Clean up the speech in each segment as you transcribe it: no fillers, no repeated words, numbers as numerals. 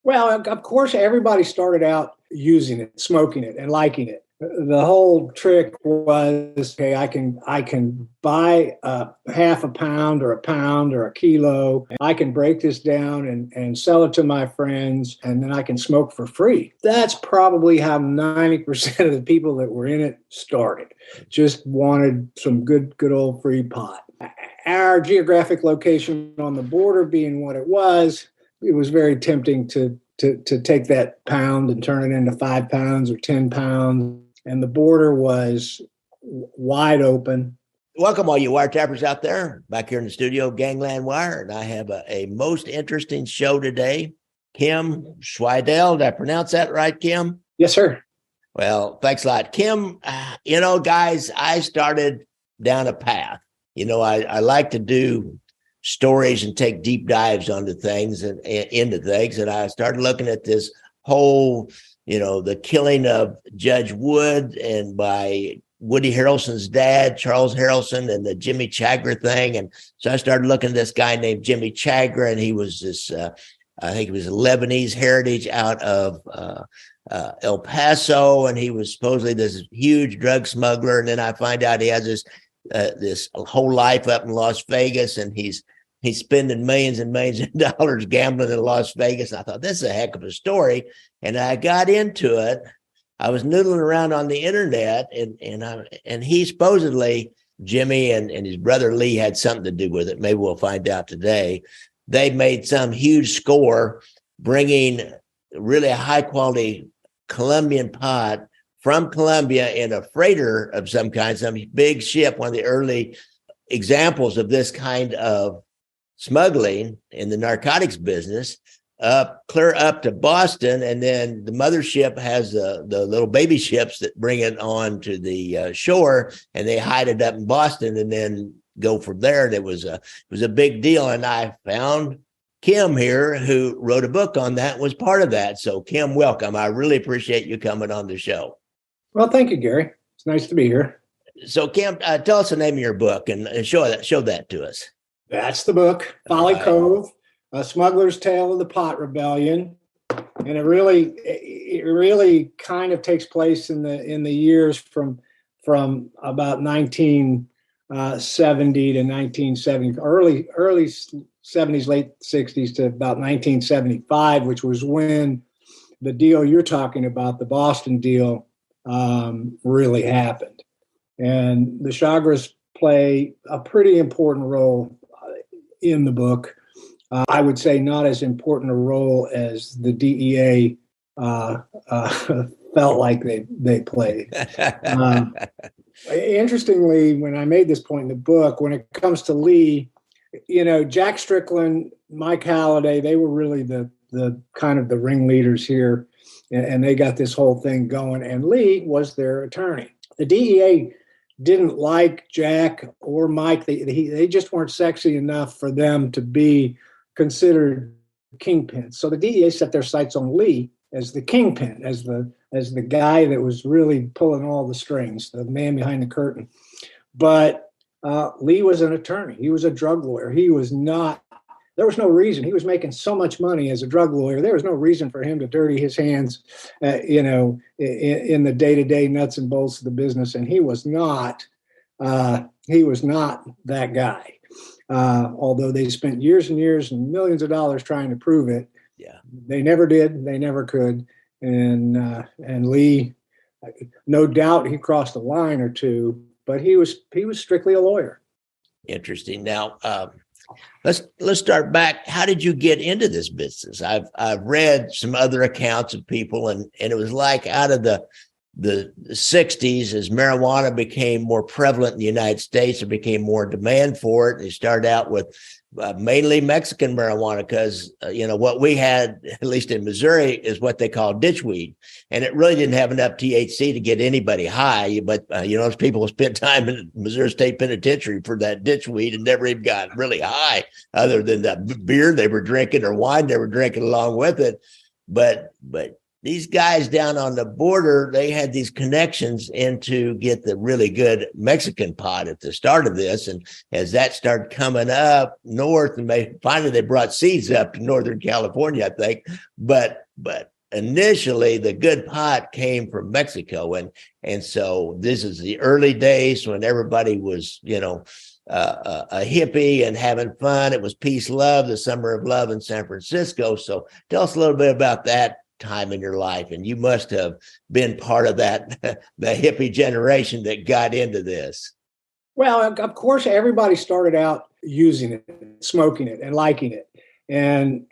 Well, of course, everybody started out using it, smoking it, and liking it. The whole trick was, okay, I can buy a half a pound or a kilo. I can break this down and sell it to my friends, and then I can smoke for free. That's probably how 90% of the people that were in it started. Just wanted some good old free pot. Our geographic location on the border being what it was very tempting to take that pound and turn it into 5 pounds or 10 pounds. And the border was wide open. Welcome, all you wiretappers out there, back here in the studio, Gangland Wire. And I have a most interesting show today. Kim Schweidel. Did I pronounce that right, Kim? Yes, sir. Well, thanks a lot. Kim, guys, I started down a path. I like to do stories and take deep dives onto things and into things. And I started looking at this whole, the killing of Judge Wood and by Woody Harrelson's dad, Charles Harrelson, and the Jimmy Chagra thing. And so I started looking at this guy named Jimmy Chagra, and he was this, I think it was Lebanese heritage out of El Paso, and he was supposedly this huge drug smuggler. And then I find out he has this whole life up in Las Vegas, and he's spending millions and millions of dollars gambling in Las Vegas. And I thought, this is a heck of a story. And I got into it. I was noodling around on the internet, and he supposedly, Jimmy and his brother Lee had something to do with it. Maybe we'll find out today. They made some huge score, bringing really a high quality Colombian pot from Colombia in a freighter of some kind, some big ship, one of the early examples of this kind of smuggling in the narcotics business, clear up to Boston. And then the mothership has the little baby ships that bring it on to the shore, and they hide it up in Boston and then go from there. And it was a big deal. And I found Kim here, who wrote a book on that, was part of that. So Kim, welcome. I really appreciate you coming on the show. Well, thank you, Gary. It's nice to be here. So Kim, tell us the name of your book and show that to us. That's the book, Folly Cove, A Smuggler's Tale of the Pot Rebellion. And it really kind of takes place in the years from about 1970 to 1970, early 70s, late 60s to about 1975, which was when the deal you're talking about, the Boston deal, really happened. And the Chagras play a pretty important role in the book. I would say not as important a role as the DEA felt like they played. Interestingly, when I made this point in the book, when it comes to Lee, Jack Strickland, Mike Halliday, they were really the kind of the ringleaders here, and they got this whole thing going. And Lee was their attorney. The DEA didn't like Jack or Mike. They just weren't sexy enough for them to be considered kingpins. So the DEA set their sights on Lee as the kingpin, as the guy that was really pulling all the strings, the man behind the curtain. But Lee was an attorney. He was a drug lawyer. There was no reason. He was making so much money as a drug lawyer. There was no reason for him to dirty his hands, in the day-to-day nuts and bolts of the business. And he was not that guy. Although they spent years and years and millions of dollars trying to prove it. Yeah. They never did. They never could. And Lee, no doubt he crossed a line or two, but he was strictly a lawyer. Interesting. Now, let's start back. How did you get into this business? I've read some other accounts of people, and it was like out of the 60s, as marijuana became more prevalent in the United States, there became more demand for it. They started out with mainly Mexican marijuana because, what we had, at least in Missouri, is what they call ditchweed. And it really didn't have enough THC to get anybody high. But, those people spent time in Missouri State Penitentiary for that ditchweed and never even got really high other than the beer they were drinking or wine they were drinking along with it. But these guys down on the border, they had these connections into get the really good Mexican pot at the start of this. And as that started coming up north, and finally they brought seeds up to Northern California, I think. But initially the good pot came from Mexico. And so this is the early days when everybody was, a hippie and having fun. It was peace, love, the summer of love in San Francisco. So tell us a little bit about that time in your life. And you must have been part of that, the hippie generation that got into this. Well, of course, everybody started out using it, smoking it, and liking it. And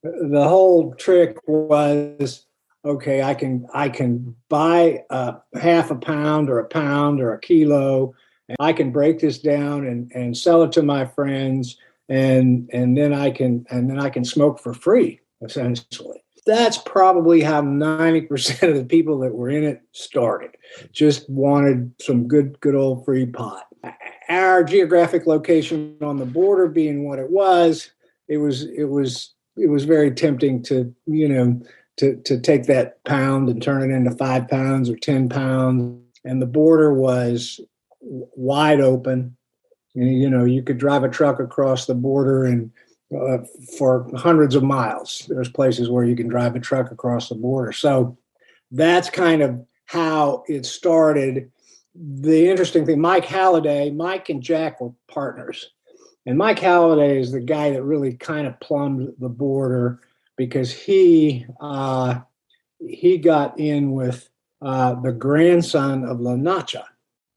the whole trick was, okay, I can buy half a pound or a kilo, and I can break this down and sell it to my friends, and then I can smoke for free, essentially. That's probably how 90% of the people that were in it started. Just wanted some good old free pot. Our geographic location on the border being what it was very tempting to take that pound and turn it into 5 pounds or 10 pounds. And the border was wide open. You could drive a truck across the border and for hundreds of miles. There's places where you can drive a truck across the border. So that's kind of how it started. The interesting thing, Mike and Jack were partners. And Mike Halliday is the guy that really kind of plumbed the border, because he got in with the grandson of La Nacha.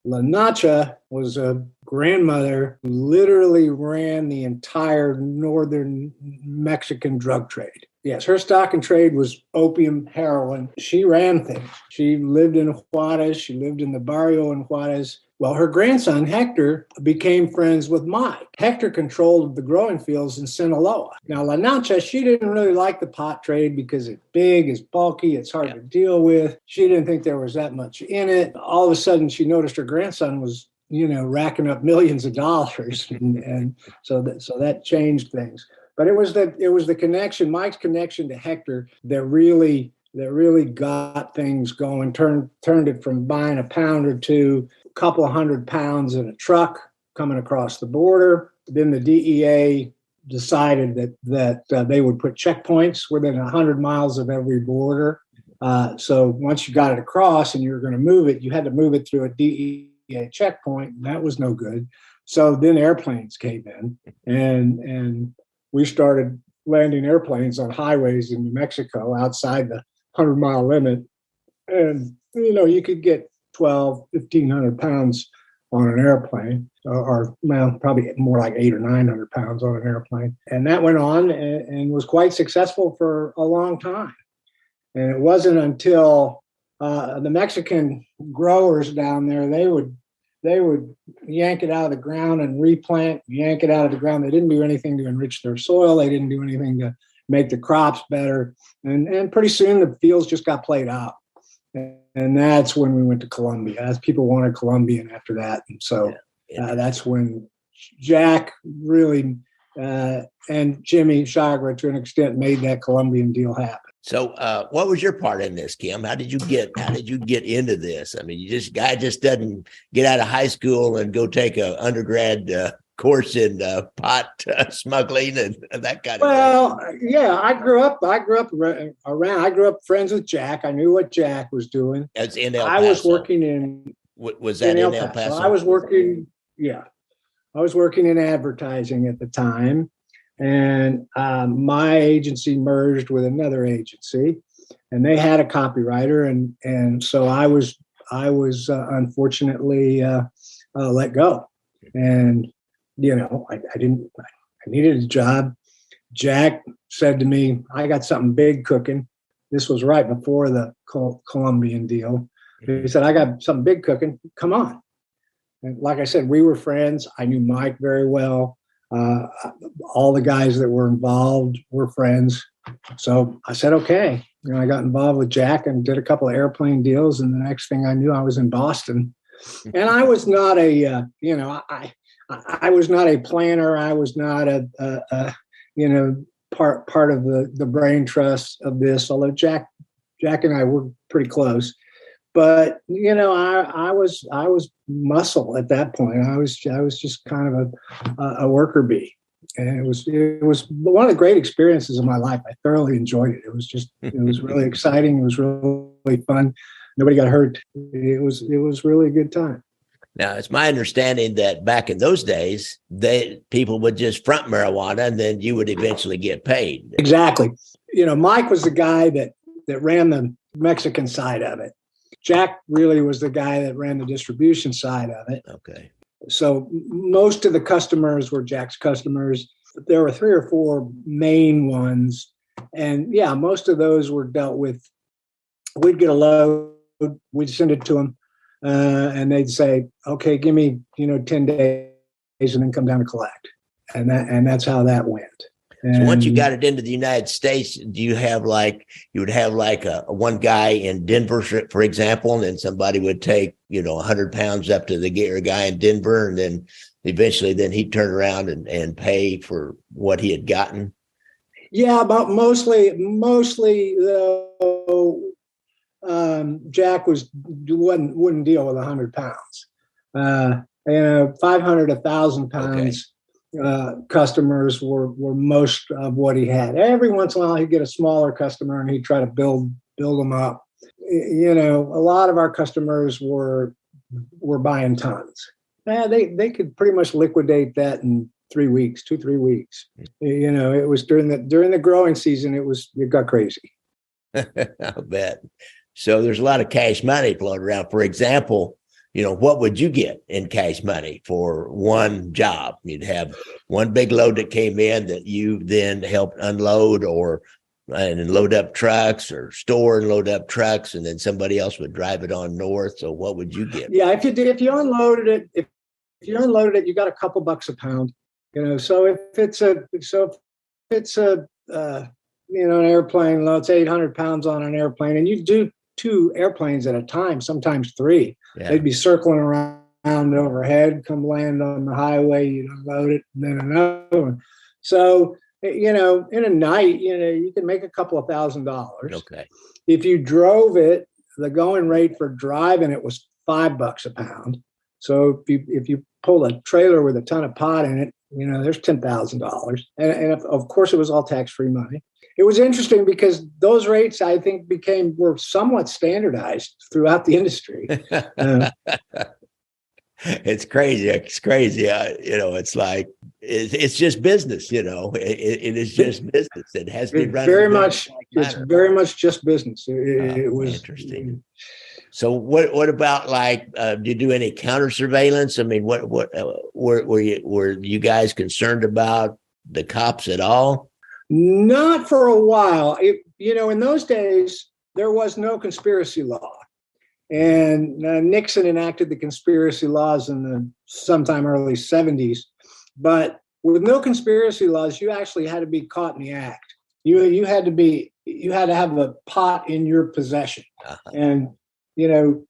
La Nacha was a grandmother who literally ran the entire northern Mexican drug trade. Yes, her stock and trade was opium, heroin. She ran things. She lived in Juarez. She lived in the barrio in Juarez. Well, her grandson, Hector, became friends with Mike. Hector controlled the growing fields in Sinaloa. Now, La Nacha, she didn't really like the pot trade because it's big, it's bulky, it's hard to deal with. She didn't think there was that much in it. All of a sudden, she noticed her grandson was, racking up millions of dollars. And so that changed things. But it was the connection, Mike's connection to Hector, that really got things going, turned it from buying a pound or two, a couple of 100 pounds in a truck coming across the border. Then the DEA decided that they would put checkpoints within 100 miles of every border. So once you got it across and you were going to move it, you had to move it through a DEA checkpoint, and that was no good. So then airplanes came in, and we started landing airplanes on highways in New Mexico outside the 100-mile limit. And, you could get 1,500 pounds on an airplane, or probably more like 800 or 900 pounds on an airplane. And that went on and was quite successful for a long time. And it wasn't until the Mexican growers down there, they would yank it out of the ground and replant, yank it out of the ground. They didn't do anything to enrich their soil. They didn't do anything to make the crops better. And pretty soon the fields just got played out. And that's when we went to Colombia. As people wanted Colombian after that. And so that's when Jack really and Jimmy Chagra, to an extent, made that Colombian deal happen. So what was your part in this, Kim? How did you get into this? I mean, guy just doesn't get out of high school and go take a undergrad course in pot smuggling and that kind of thing. Well, yeah, I grew up around. I grew up friends with Jack. I knew what Jack was doing. That's in El Paso. I was working in. Was that in El Paso? I was working. Yeah, I was working in advertising at the time. And my agency merged with another agency, and they had a copywriter, and so I was unfortunately let go, and I needed a job. Jack said to me, "I got something big cooking." This was right before the Colombian deal. He said, "I got something big cooking. Come on." And like I said, we were friends. I knew Mike very well. All the guys that were involved were friends. So I said, okay. I got involved with Jack and did a couple of airplane deals. And the next thing I knew, I was in Boston. And I was not I was not a planner. I was not a part of the brain trust of this, although Jack Jack and I were pretty close. But I was muscle at that point. I was just kind of a worker bee, and it was one of the great experiences of my life. I thoroughly enjoyed it. It was really exciting. It was really fun. Nobody got hurt. It was really a good time. Now, it's my understanding that back in those days, people would just front marijuana, and then you would eventually get paid. Exactly. Mike was the guy that ran the Mexican side of it. Jack really was the guy that ran the distribution side of it. Okay. So most of the customers were Jack's customers. There were 3 or 4 main ones. And yeah, most of those were dealt with. We'd get a load, we'd send it to them, and they'd say, okay, give me, 10 days and then come down to collect. And that's how that went. So once you got it into the United States, do you have you would have a one guy in Denver, for example, and then somebody would take, 100 pounds up to the guy in Denver, and then eventually he'd turn around and pay for what he had gotten? Yeah, but mostly Jack wouldn't deal with 100 pounds. 500, 1,000 pounds. Okay. Customers were most of what he had. Every once in a while, he'd get a smaller customer and he'd try to build them up. A lot of our customers were buying tons. They could pretty much liquidate that in 3 weeks, 2-3 weeks. It was during the growing season. It got crazy. I'll bet. So there's a lot of cash money floating around. For example, what would you get in cash money for one job? You'd have one big load that came in that you then helped unload and load up trucks, or store and load up trucks, and then somebody else would drive it on north. So what would you get? Yeah, if you unloaded it, if you unloaded it, you got a couple bucks a pound. So if it's an airplane load, it's 800 pounds on an airplane, and you do 2 airplanes at a time, sometimes 3. Yeah. They'd be circling around overhead, come land on the highway, you unload it, and then another one. So, in a night, you can make a couple of $1,000. Okay. If you drove it, the going rate for driving it was $5 a pound. So if you pulled a trailer with a ton of pot in it, there's $10,000. And of course, it was all tax-free money. It was interesting because those rates, I think, were somewhat standardized throughout the industry. It's crazy. It's crazy. It's like, it's just business, it is just business. It has been running very much. It's very much just business. It was interesting. So what about do you do any counter surveillance? I mean, what were you guys concerned about the cops at all? Not for a while. In those days, there was no conspiracy law. And Nixon enacted the conspiracy laws in the sometime early 70s. But with no conspiracy laws, you actually had to be caught in the act. You had to have a pot in your possession. Uh-huh. And,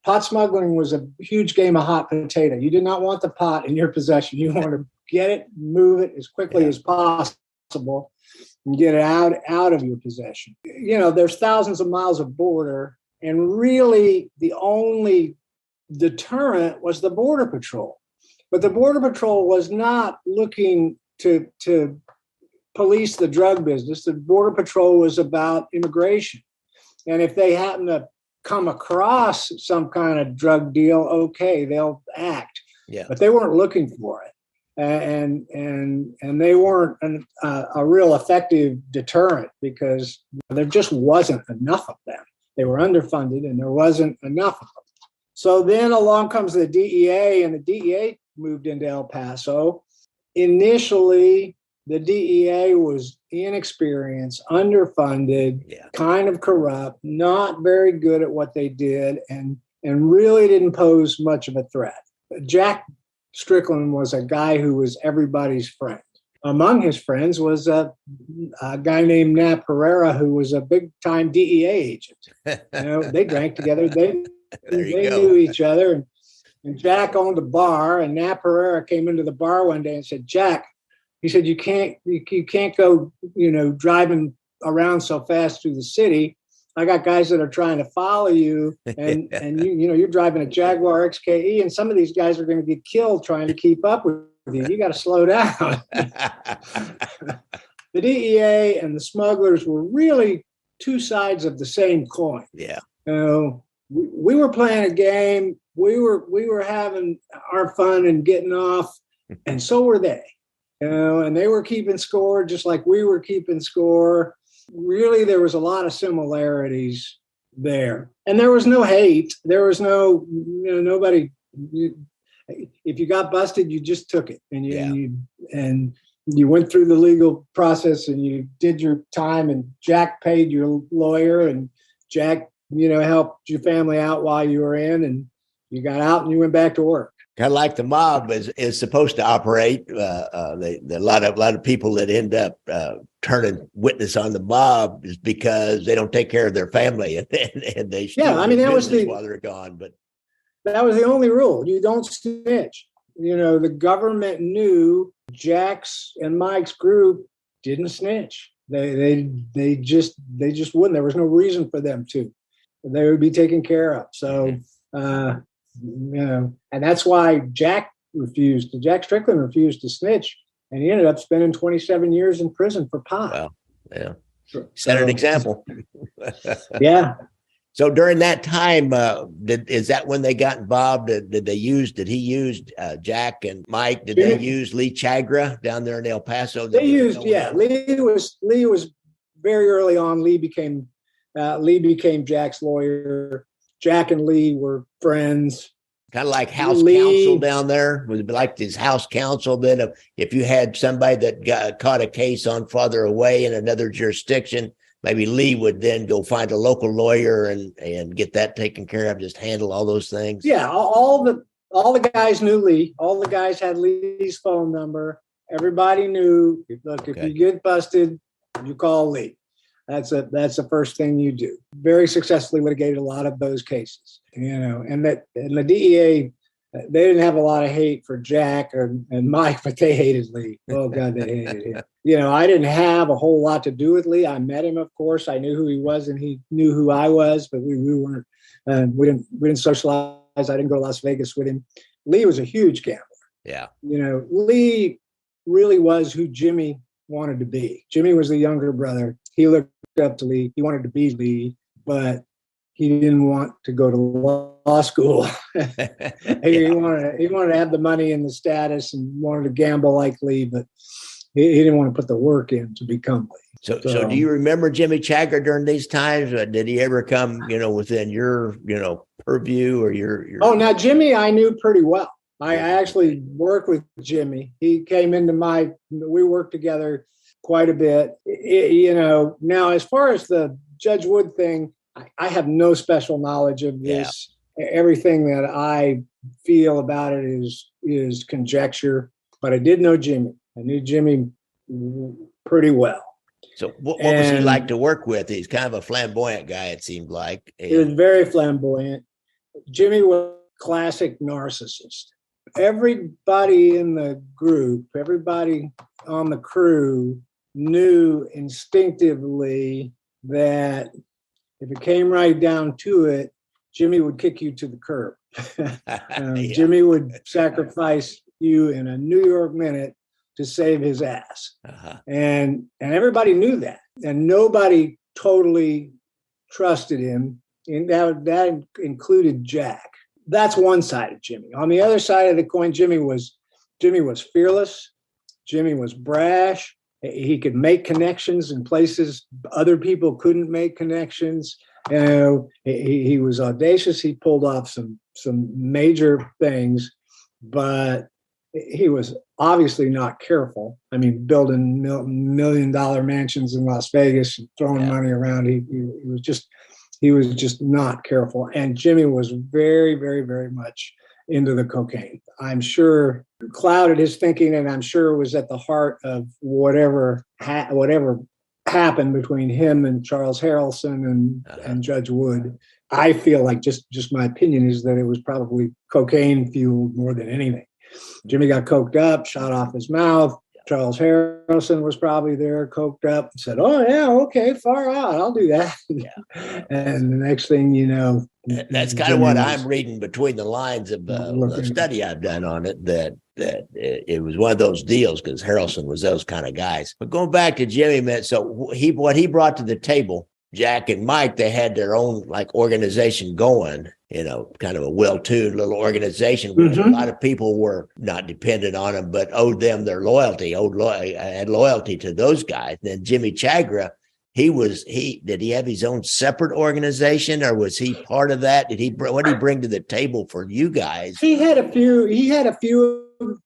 pot smuggling was a huge game of hot potato. You did not want the pot in your possession. You wanted to get it, move it as quickly as possible, and get it out of your possession. There's thousands of miles of border, and really the only deterrent was the Border Patrol. But the Border Patrol was not looking to police the drug business. The Border Patrol was about immigration. And if they happen to come across some kind of drug deal, okay, they'll act. Yeah. But they weren't looking for it. And they weren't a real effective deterrent because there just wasn't enough of them. They were underfunded and there wasn't enough of them. So then along comes the DEA, and the DEA moved into El Paso. Initially, the DEA was inexperienced, underfunded, kind of corrupt, not very good at what they did, and really didn't pose much of a threat. Jack Strickland was a guy who was everybody's friend. Among his friends was a guy named Nap Herrera, who was a big-time DEA agent. They drank together. They knew each other. And Jack owned a bar, and Nap Herrera came into the bar one day and said, "Jack," he said, you can't go, driving around so fast through the city. I got guys that are trying to follow you, and you're driving a Jaguar XKE, and some of these guys are going to get killed trying to keep up with you. You got to slow down. The DEA and the smugglers were really two sides of the same coin. Yeah. We were playing a game. We were having our fun and getting off, and so were they. And they were keeping score just like we were keeping score. Really, there was a lot of similarities there, and there was no hate. There was no, nobody. If you got busted, you just took it, and you went through the legal process, and you did your time. And Jack paid your lawyer, and Jack, helped your family out while you were in, and you got out and you went back to work. Kind of like the mob is supposed to operate. A lot of people that end up turning witness on the mob is because they don't take care of their family and they that was while they're gone. But that was the only rule. You don't snitch. The government knew Jack's and Mike's group didn't snitch. They just wouldn't. There was no reason for them to. They would be taken care of. So. And that's why Jack Strickland refused to snitch, and he ended up spending 27 years in prison for pot. Wow. Yeah. Set an example. Yeah. So during that time, is that when they got involved? Did he use Jack and Mike? Did they use Lee Chagra down there in El Paso? They used, Lee was very early on. Lee became Jack's lawyer. Jack and Lee were friends. Kind of like house counsel down there. Was it like his house counsel? Then if you had somebody that caught a case on farther away in another jurisdiction, maybe Lee would then go find a local lawyer and get that taken care of, just handle all those things. Yeah, all the guys knew Lee. All the guys had Lee's phone number. Everybody knew, look, if you get busted, you call Lee. That's the first thing you do. Very successfully litigated a lot of those cases, and the DEA, they didn't have a lot of hate for Jack and Mike, but they hated Lee. Oh God, they hated him. I didn't have a whole lot to do with Lee. I met him, of course. I knew who he was, and he knew who I was, but we weren't. We didn't socialize. I didn't go to Las Vegas with him. Lee was a huge gambler. Yeah. Lee really was who Jimmy wanted to be. Jimmy was the younger brother. He looked up to Lee. He wanted to be Lee, but he didn't want to go to law school. He wanted to have the money and the status and wanted to gamble like Lee, but he didn't want to put the work in to become Lee. So do you remember Jimmy Chagra during these times? Or did he ever come, within your, purview or your? Oh, now Jimmy, I knew pretty well. I actually worked with Jimmy. He came into we worked together quite a bit. Now as far as the Judge Wood thing, I have no special knowledge of this. Yeah. Everything that I feel about it is conjecture, but I did know Jimmy. I knew Jimmy pretty well. So what was he like to work with? He's kind of a flamboyant guy, it seemed like. He was very flamboyant. Jimmy was a classic narcissist. Everybody in the group, everybody on the crew knew instinctively that if it came right down to it, Jimmy would kick you to the curb. Jimmy would sacrifice you in a New York minute to save his ass. Uh-huh. And everybody knew that. And nobody totally trusted him. And that included Jack. That's one side of Jimmy. On the other side of the coin, Jimmy was fearless. Jimmy was brash. He could make connections in places other people couldn't make connections. He was audacious. He pulled off some major things, but he was obviously not careful. I mean, building $1 million mansions in Las Vegas and throwing money around. He was just not careful. And Jimmy was very, very, very much into the cocaine. I'm sure clouded his thinking, and I'm sure it was at the heart of whatever happened between him and Charles Harrelson and Judge Wood. I feel like just my opinion is that it was probably cocaine fueled more than anything. Jimmy got coked up, shot off his mouth, Charles Harrelson was probably there, coked up, and said, "Oh yeah, okay, far out, I'll do that." Yeah. And the next thing you know, that's kind of what I'm reading between the lines of the study I've done on it. That it was one of those deals because Harrelson was those kind of guys. But going back to Jimmy, man, so what he brought to the table, Jack and Mike, they had their own like organization going, kind of a well-tuned little organization where a lot of people were not dependent on them, but owed them their loyalty, had loyalty to those guys. And then Jimmy Chagra, did he have his own separate organization, or was he part of that? What did he bring to the table for you guys? He had a few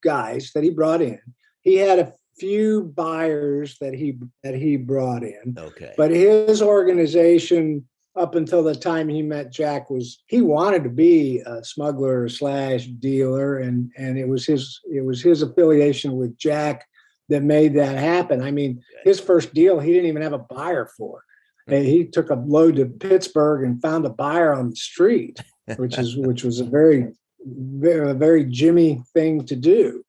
guys that he brought in. He had a few buyers that he brought in. Okay. But his organization, up until the time he met Jack, he wanted to be a smuggler / dealer, and it was his affiliation with Jack that made that happen. I mean, his first deal, he didn't even have a buyer for. He took a load to Pittsburgh and found a buyer on the street, which was a very, very, very Jimmy thing to do.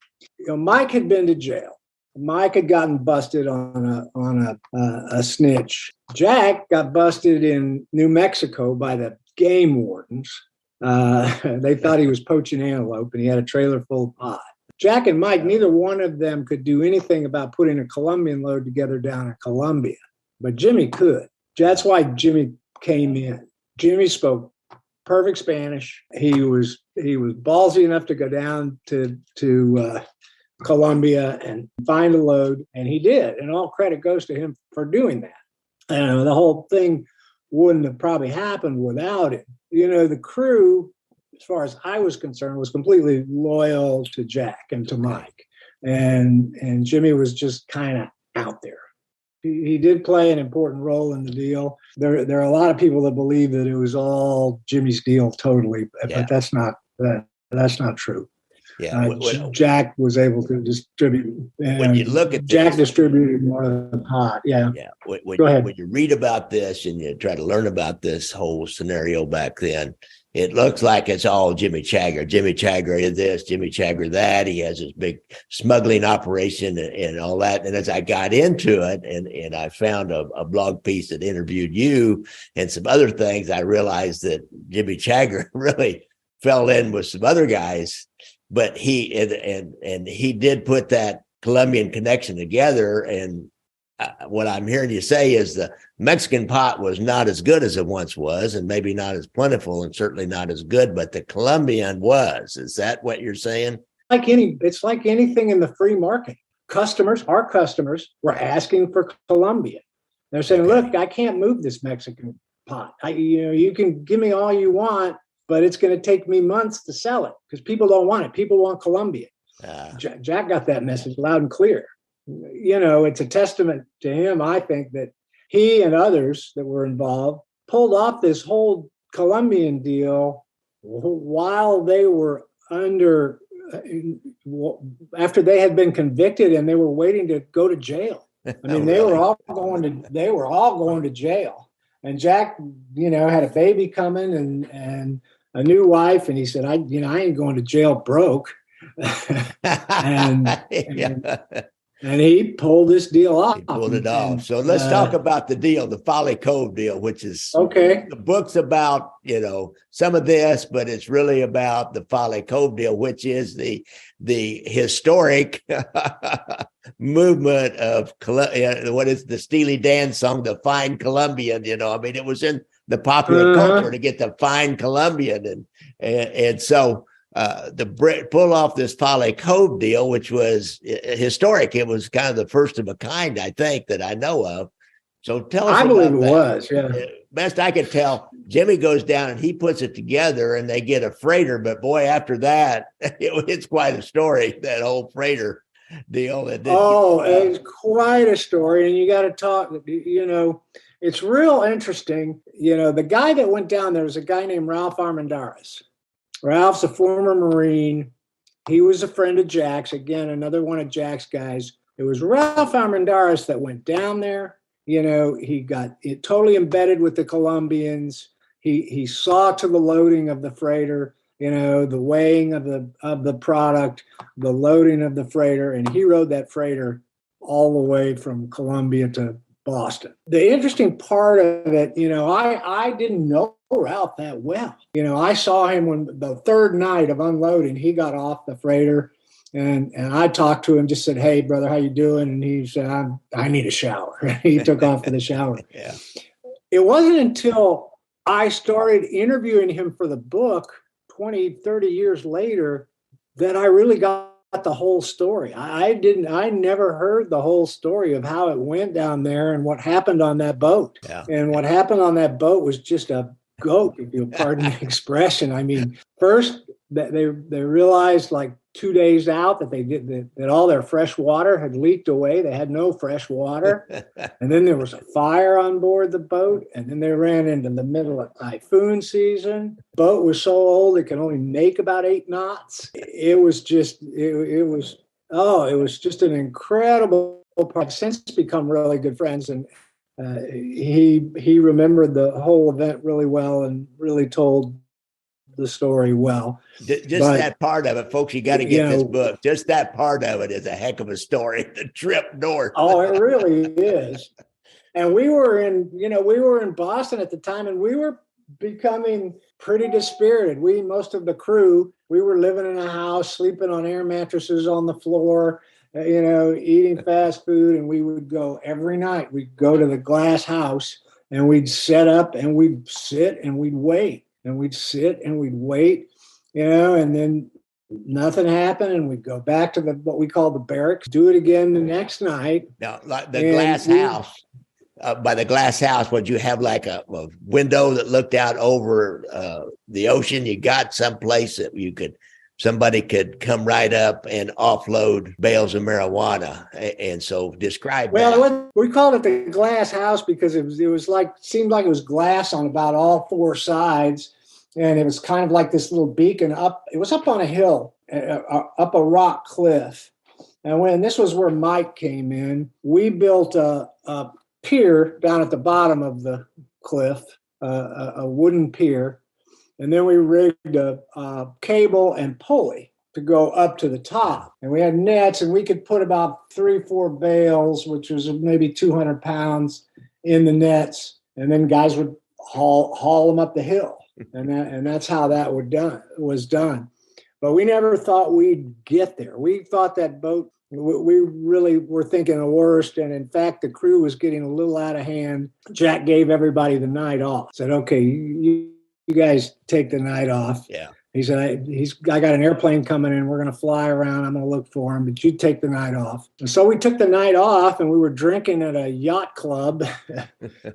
Mike had been to jail. Mike had gotten busted on a snitch. Jack got busted in New Mexico by the game wardens. They thought he was poaching antelope, and he had a trailer full of pot. Jack and Mike, neither one of them could do anything about putting a Colombian load together down in Colombia, but Jimmy could. That's why Jimmy came in. Jimmy spoke perfect Spanish. He was ballsy enough to go down to Colombia and find a load, and he did. And all credit goes to him for doing that. The whole thing wouldn't have probably happened without him. The crew, as far as I was concerned, was completely loyal to Jack and to Mike. And Jimmy was just kind of out there. He did play an important role in the deal. There are a lot of people that believe that it was all Jimmy's deal totally, but that's not true. Yeah, Jack was able to distribute. When you look at Jack distributed more of the pot. Yeah. Go ahead. When you read about this and you try to learn about this whole scenario back then, it looks like it's all Jimmy Chagra. Jimmy Chagra is this, Jimmy Chagra that. He has this big smuggling operation and all that. And as I got into it and I found a blog piece that interviewed you and some other things, I realized that Jimmy Chagra really fell in with some other guys. But he did put that Colombian connection together. And what I'm hearing you say is the Mexican pot was not as good as it once was, and maybe not as plentiful, and certainly not as good. But the Colombian was. Is that what you're saying? It's like anything in the free market. Our customers were asking for Colombian. They're saying, "Look, I can't move this Mexican pot. You can give me all you want, but it's going to take me months to sell it because people don't want it. People want Colombian." Jack got that message loud and clear. It's a testament to him, I think, that he and others that were involved pulled off this whole Colombian deal while they were after they had been convicted and they were waiting to go to jail. I mean, they were all going to jail. And Jack, had a baby coming and a new wife, and he said, I ain't going to jail broke. And he pulled this deal off. He pulled it off. So let's talk about the deal, the Folly Cove deal, which is okay. The book's about, some of this, but it's really about the Folly Cove deal, which is the historic movement of what is the Steely Dan song, the Fine Colombian. It was in the popular culture to get the Fine Colombian, and so. The Brit pull off this Folly Cove deal, which was historic. It was kind of the first of a kind, I think, that I know of. So tell us. I believe it that. Was. Yeah. Best I could tell, Jimmy goes down and he puts it together, and they get a freighter. But boy, after that, it's quite a story. That whole freighter deal. It's quite a story, and you got to talk. It's real interesting. The guy that went down there was a guy named Ralph Armendariz. Ralph's a former Marine. He was a friend of Jack's. Again, another one of Jack's guys. It was Ralph Armendariz that went down there. He got totally embedded with the Colombians. He saw to the loading of the freighter. the weighing of the product, the loading of the freighter, and he rode that freighter all the way from Colombia to Boston. The interesting part of it, I didn't know Ralph that well. I saw him when the third night of unloading, he got off the freighter, and I talked to him, just said, "Hey, brother, how you doing?" And he said, I need a shower. He took off for the shower. Yeah. It wasn't until I started interviewing him for the book 20, 30 years later that I really got the whole story. I never heard the whole story of how it went down there and what happened on that boat. Yeah. And what happened on that boat was just a goat, if you'll pardon the expression. I mean, first they realized like 2 days out that all their fresh water had leaked away. They had no fresh water. And then there was a fire on board the boat. And then they ran into the middle of typhoon season. The boat was so old it could only make about 8 knots. It was just an incredible part. I've since become really good friends, and he remembered the whole event really well and really told the story well. That part of it, folks, you got to get this book. Just that part of it is a heck of a story. The trip north. Oh, it really is. And we were in Boston at the time, and we were becoming pretty dispirited. Most of the crew, we were living in a house, sleeping on air mattresses on the floor, eating fast food. And we would go every night. We'd go to the glass house and we'd set up and we'd sit and we'd wait. And we'd sit and we'd wait, and then nothing happened. And we'd go back to what we call the barracks, do it again the next night. Now, like the glass house, by the glass house, would you have like a window that looked out over the ocean? You got someplace that somebody could come right up and offload bales of marijuana. And so describe that. Well, we called it the glass house because it was seemed like it was glass on about all 4 sides. And it was kind of like this little beacon it was up on a hill, up a rock cliff. And this was where Mike came in, we built a pier down at the bottom of the cliff, a wooden pier. And then we rigged a cable and pulley to go up to the top. And we had nets, and we could put about 3-4 bales, which was maybe 200 pounds, in the nets. And then guys would haul them up the hill. And that's how that was done. But we never thought we'd get there. We thought that boat, we really were thinking the worst. And in fact, the crew was getting a little out of hand. Jack gave everybody the night off. Said, "Okay, you guys take the night off." Yeah. He said, I got an airplane coming in. We're going to fly around. I'm going to look for him, but you take the night off. And so we took the night off, and we were drinking at a yacht club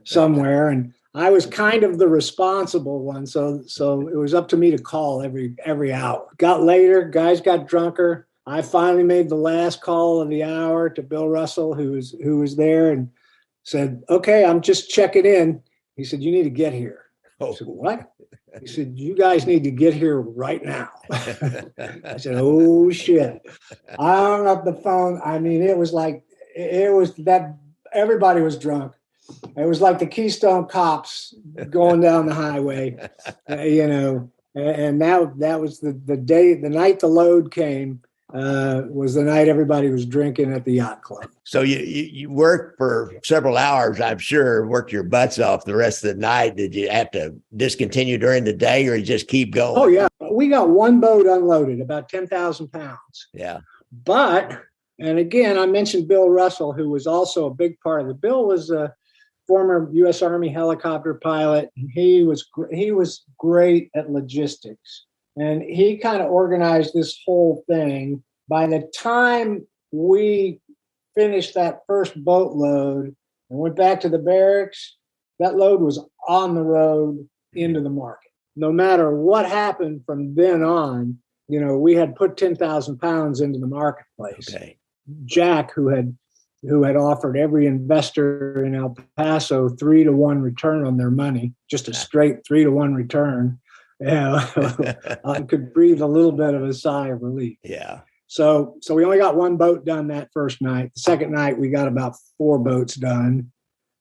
somewhere. And I was kind of the responsible one. So it was up to me to call every hour. Got later, guys got drunker. I finally made the last call of the hour to Bill Russell, who was there, and said, "Okay, I'm just checking in." He said, "You need to get here." I said, "What?" He said, "You guys need to get here right now." I said, "Oh shit." I hung up the phone. I mean, it was that everybody was drunk. It was like the Keystone Cops going down the highway, and that was the night the load came. Was the night everybody was drinking at the yacht club. So you worked for several hours, I'm sure, worked your butts off the rest of the night. Did you have to discontinue during the day, or you just keep going? Oh, yeah. We got one boat unloaded, about 10,000 pounds. Yeah. But, and again, I mentioned Bill Russell, who was also a big part of it. Bill was a former U.S. Army helicopter pilot. He was great at logistics. And he kind of organized this whole thing. By the time we finished that first boatload and went back to the barracks, that load was on the road into the market. No matter what happened from then on, we had put 10,000 pounds into the marketplace. Okay. Jack, who had offered every investor in El Paso 3-to-1 return on their money, just a straight 3-to-1 return. I could breathe a little bit of a sigh of relief. Yeah. So we only got one boat done that first night. The second night, we got about 4 boats done.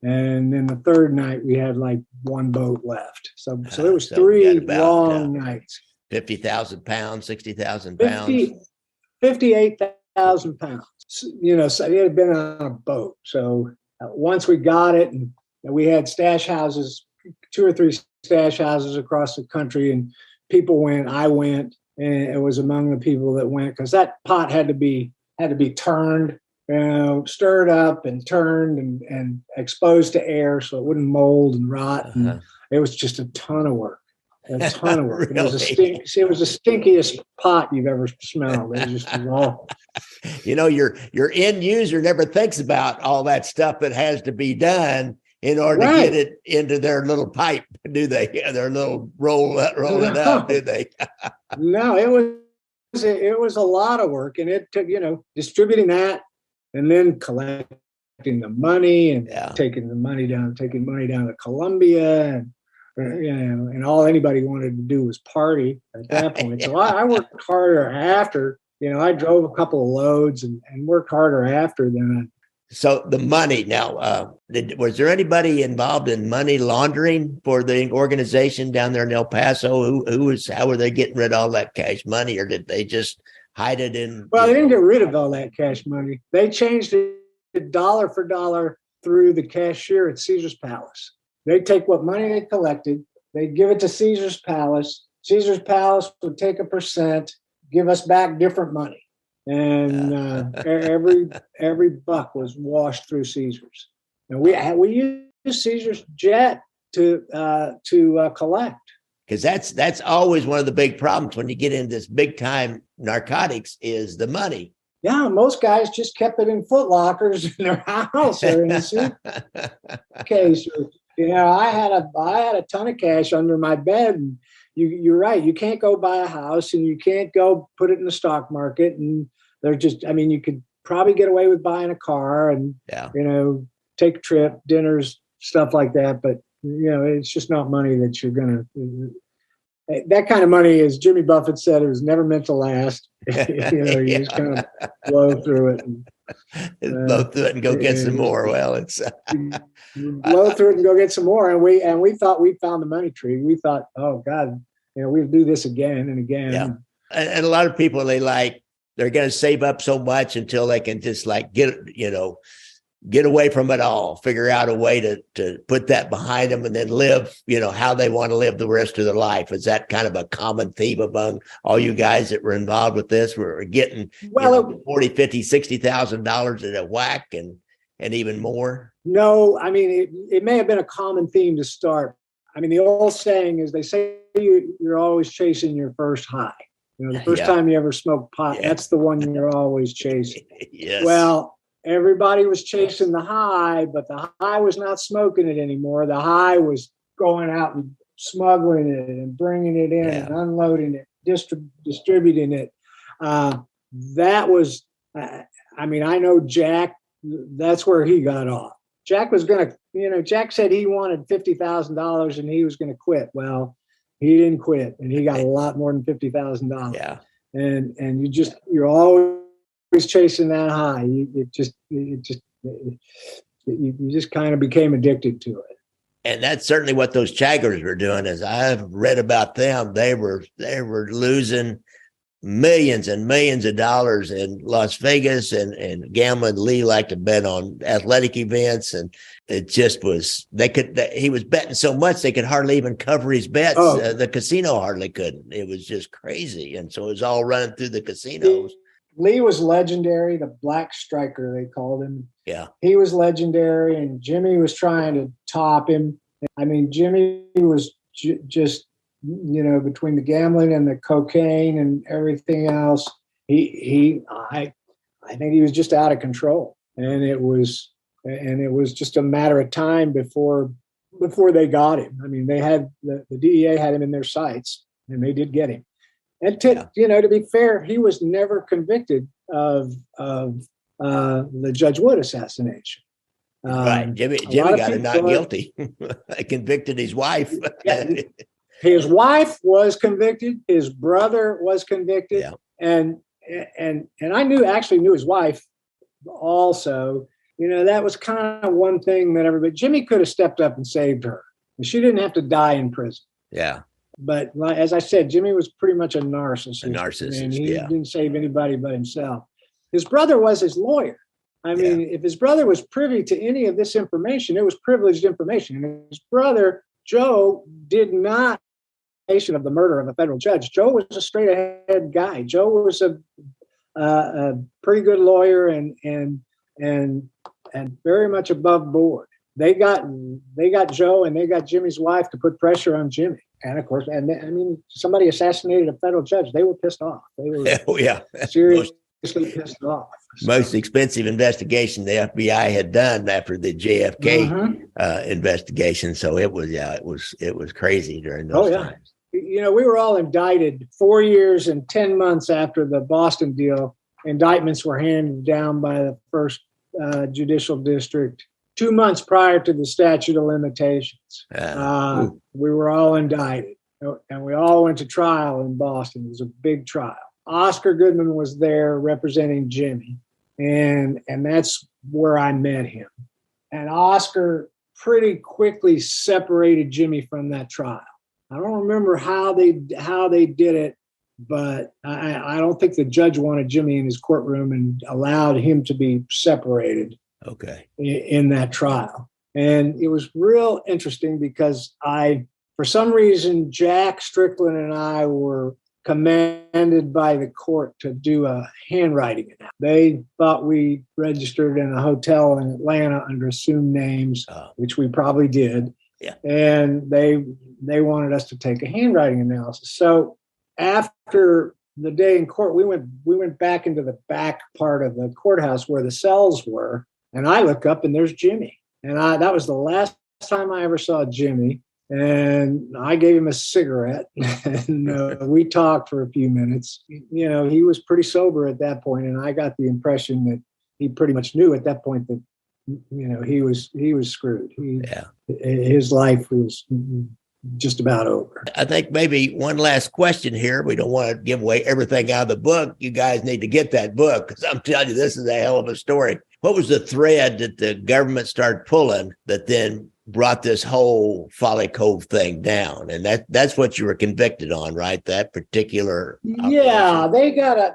And then the third night, we had like 1 boat left. So it was 3 long nights. 50,000 pounds, 60,000 pounds. 58,000 pounds. So it had been on a boat. So once we got it, and we had stash houses, 2 or 3 stash houses across the country, and people went, I went, and it was among the people that went, because that pot had to be turned, stirred up and turned and exposed to air so it wouldn't mold and rot. Uh-huh. And it was just a ton of work. A ton of work. Really? It was the stinkiest pot you've ever smelled. It was just awful. Your end user never thinks about all that stuff that has to be done in order to get it into their little pipe, do they? Their little roll it up, do they? No, it was a lot of work, and it took, distributing that and then collecting the money and taking money down to Colombia, and all anybody wanted to do was party at that point. So I worked harder after, I drove a couple of loads and worked harder after than So the money now, was there anybody involved in money laundering for the organization down there in El Paso? How were they getting rid of all that cash money, or did they just hide it in? Well, they didn't get rid of all that cash money. They changed it dollar for dollar through the cashier at Caesar's Palace. They'd take what money they collected, they'd give it to Caesar's Palace. Caesar's Palace would take a percent, give us back different money. And every buck was washed through Caesar's. And we used Caesar's jet to collect. Because that's always one of the big problems when you get into this big time narcotics is the money. Yeah, most guys just kept it in foot lockers in their house or in a suitcase. I had a ton of cash under my bed. And you're right. You can't go buy a house, and you can't go put it in the stock market. And they're just, you could probably get away with buying a car and, take a trip, dinners, stuff like that. But, it's just not money that you're going to, that kind of money, as Jimmy Buffett said, it was never meant to last. You just kind of blow through it. Blow through it and go get some more. Well, it's blow through it and go get some more. And we thought we found the money tree. We thought, oh God, we'll do this again and again. Yeah. And a lot of people, they're going to save up so much until they can just get away from it all, figure out a way to put that behind them and then live, how they want to live the rest of their life. Is that kind of a common theme among all you guys that were involved with this? We're getting $40,000, $50,000, $60,000 at a whack and even more. No, it may have been a common theme to start. The old saying is, they say you're always chasing your first high. The first time you ever smoked pot, that's the one you're always chasing. Yes. Well, everybody was chasing the high, but the high was not smoking it anymore. The high was going out and smuggling it and bringing it in and unloading it, distributing it. That was, I know Jack, that's where he got off. Jack was going to, Jack said he wanted $50,000 and he was going to quit. Well, he didn't quit, and he got a lot more than $50,000. Yeah. And you're always chasing that high. You just kind of became addicted to it. And that's certainly what those Chagras were doing. As I've read about them, they were losing millions and millions of dollars in Las Vegas and gambling. Lee liked to bet on athletic events, and it just was, he was betting so much they could hardly even cover his bets. The casino hardly couldn't. It was just crazy. And so it was all running through the casinos. Lee was legendary, the Black Striker, they called him. Yeah. He was legendary, and Jimmy was trying to top him. Jimmy was just, between the gambling and the cocaine and everything else, I think he was just out of control. And it was just a matter of time before they got him. They had the DEA had him in their sights, and they did get him. And to be fair, he was never convicted of the Judge Wood assassination. Right, Jimmy got him not guilty. I convicted his wife. His wife was convicted. His brother was convicted, and I knew his wife also. That was kind of one thing that Jimmy could have stepped up and saved her. She didn't have to die in prison. Yeah. But as I said, Jimmy was pretty much a narcissist. A narcissist, and he yeah. didn't save anybody but himself. His brother was his lawyer. I mean, if his brother was privy to any of this information, it was privileged information. And his brother, Joe, did not of the murder of a federal judge. Joe was a straight ahead guy. Joe was a pretty good lawyer and very much above board. They got Joe and they got Jimmy's wife to put pressure on Jimmy. And of course, somebody assassinated a federal judge. They were pissed off. They were seriously pissed off. Most expensive investigation the FBI had done after the JFK investigation. So it was crazy during those times. We were all indicted 4 years and 10 months after the Boston deal. Indictments were handed down by the first judicial district 2 months prior to the statute of limitations. We were all indicted, and we all went to trial in Boston. It was a big trial. Oscar Goodman was there representing Jimmy, and that's where I met him. And Oscar pretty quickly separated Jimmy from that trial. I don't remember how they did it, but I don't think the judge wanted Jimmy in his courtroom and allowed him to be separated. Okay. In that trial. And it was real interesting because for some reason, Jack Strickland and I were commanded by the court to do a handwriting analysis. They thought we registered in a hotel in Atlanta under assumed names, which we probably did. Yeah. And they wanted us to take a handwriting analysis. So after the day in court, we went back into the back part of the courthouse where the cells were. And I look up and there's Jimmy. And that was the last time I ever saw Jimmy. And I gave him a cigarette and we talked for a few minutes. He was pretty sober at that point, and I got the impression that he pretty much knew at that point that, he was screwed. His life was just about over. I think maybe one last question here. We don't want to give away everything out of the book. You guys need to get that book because I'm telling you, this is a hell of a story. What was the thread that the government started pulling that then brought this whole Folly Cove thing down? And that's what you were convicted on, right? That particular operation. Yeah,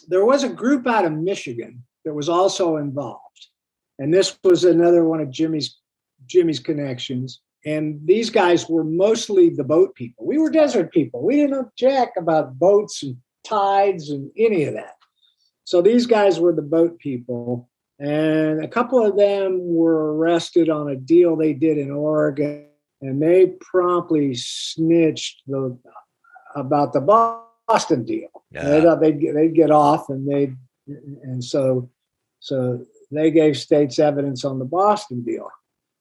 there was a group out of Michigan that was also involved. And this was another one of Jimmy's connections. And these guys were mostly the boat people. We were desert people. We didn't know jack about boats and tides and any of that. So these guys were the boat people. And a couple of them were arrested on a deal they did in Oregon. And they promptly snitched about the Boston deal. Yeah. They thought they'd get off, and so they gave state's evidence on the Boston deal.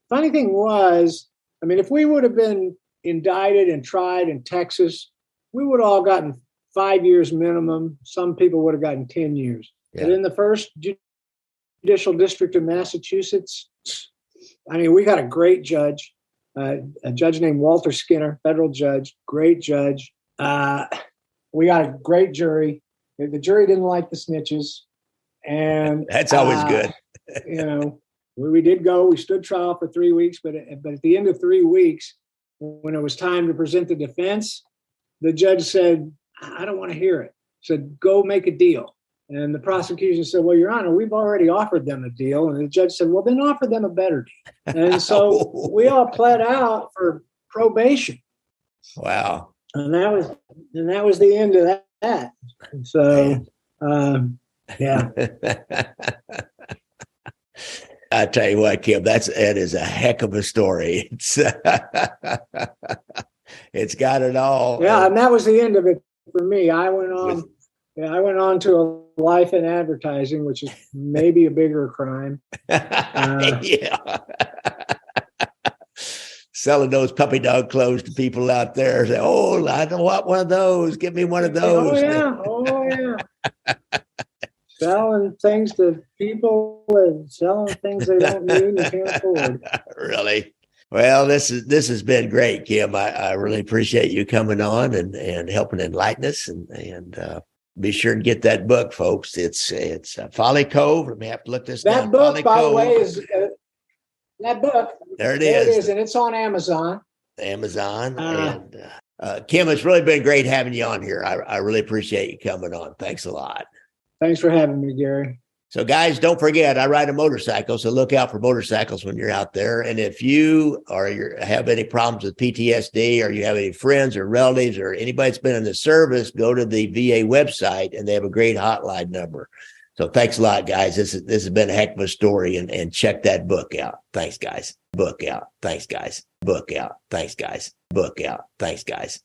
Funny thing was, if we would have been indicted and tried in Texas, we would have all gotten 5 years minimum. Some people would have gotten 10 years. Yeah. But in the first judicial district of Massachusetts, we got a great judge, a judge named Walter Skinner, federal judge, great judge. We got a great jury. The jury didn't like the snitches. And that's always good. We did go. We stood trial for 3 weeks, but at the end of 3 weeks, when it was time to present the defense, the judge said, "I don't want to hear it." He said, "Go make a deal." And the prosecution said, "Well, Your Honor, we've already offered them a deal." And the judge said, "Well, then offer them a better deal." And so we all pled out for probation. Wow. And that was the end of that. So, yeah. I tell you what, Kim, that is a heck of a story. It's got it all. Yeah, and that was the end of it for me. I went on to a life in advertising, which is maybe a bigger crime. Yeah. Selling those puppy dog clothes to people out there. Say, "Oh, I don't want one of those. Give me one of those." Oh, yeah. Selling things to people and selling things they don't need and can't afford. Really? Well, this has been great, Kim. I really appreciate you coming on and helping enlighten us and be sure and get that book, folks. It's Folly Cove. Let me have to look this that down. book, Folly by Cove. the way, is that book. There it is, and it's on Amazon. Amazon, and Kim, it's really been great having you on here. I really appreciate you coming on. Thanks a lot. Thanks for having me, Gary. So guys, don't forget, I ride a motorcycle, so look out for motorcycles when you're out there. And if you have any problems with PTSD, or you have any friends or relatives or anybody that's been in the service, go to the VA website and they have a great hotline number. So thanks a lot, guys. This has been a heck of a story, and check that book out. Thanks, guys. Book out. Thanks, guys. Book out. Thanks, guys. Book out. Thanks, guys.